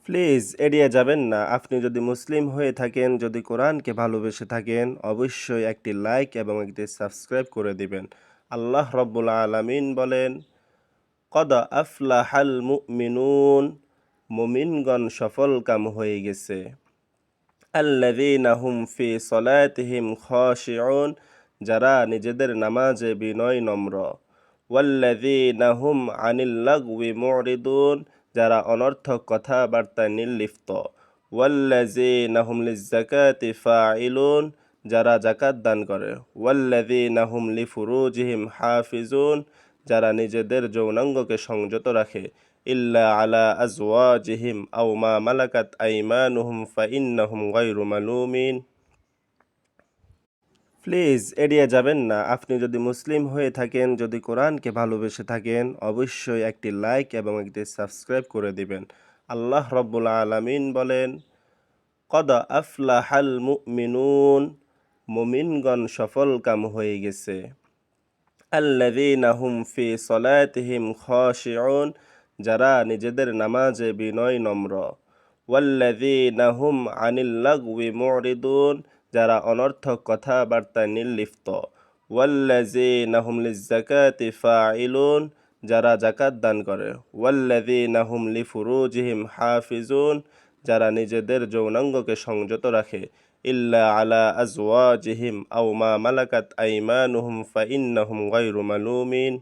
Please এড়িয়ে যাবেন না। আপনি যদি মুসলিম হয়ে থাকেন, যদি কোরআনকে ভালোবেসে থাকেন, অবশ্যই একটি লাইক এবং একটি সাবস্ক্রাইব করে দিবেন। আল্লাহ রব্বুল আলামিন বলেন, কদ আফলাহাল মুমিনুন, মুমিনগণ সফলকাম হয়ে গেছে। আল্লাযীনা হুম ফি সলাতিহিম খাশিউন, যারা নিজেদের নামাজে বিনয় নম্র। ওয়াল্লাযীনা হুম আনিল লাগওয়ি মুরিদুন, যারা অনর্থক কথাবার্তায় নির্লিপ্ত। ওয়াল্লাযীনা হুম লিয-যাকাতি ফাইলুন, যারা যাকাত দান করে। ওয়াল্লাযীনা হুম লিফুরুজিহিম হাফিজুন, যারা নিজেদের যৌনাঙ্গকে সংযত রাখে। ইল্লা আলা আজওয়াজিহিম আও মা মালাকাত আইমানুহুম ফাইন্নাহুম গায়রু মালুমিন। প্লিজ এড়িয়ে যাবেন না। আপনি যদি মুসলিম হয়ে থাকেন, যদি কোরআনকে ভালোবেসে থাকেন, অবশ্যই একটি লাইক এবং একটি সাবস্ক্রাইব করে দিবেন। আল্লাহ রব্বুল আলামিন বলেন, কদ আফলাহাল মুমিনুন, মুমিনগণ সফলকাম হয়ে গেছে। আল্লাযীনা হুম ফি সলাতিহিম খাশিউন, যারা নিজেদের নামাজে বিনয় নম্র। ওয়াল্লাযীনা হুম আনিল লাগওয়ি মুরিদুন, যারা অনর্থক কথাবার্তায় নির্লিপ্ত। ওয়াল্লাযীনা হুম লিয-যাকাতি ফাইলুন, যারা যাকাত দান করে। ওয়াল্লাযীনা হুম লিফুরুজিহিম হাফিজুন, যারা নিজেদের যৌনাঙ্গকে সংযত রাখে। ইল্লা আলা আজওয়াজিহিম আও মা মালাকাত আইমানুহুম ফাইন্নাহুম গায়রু মালুমিন।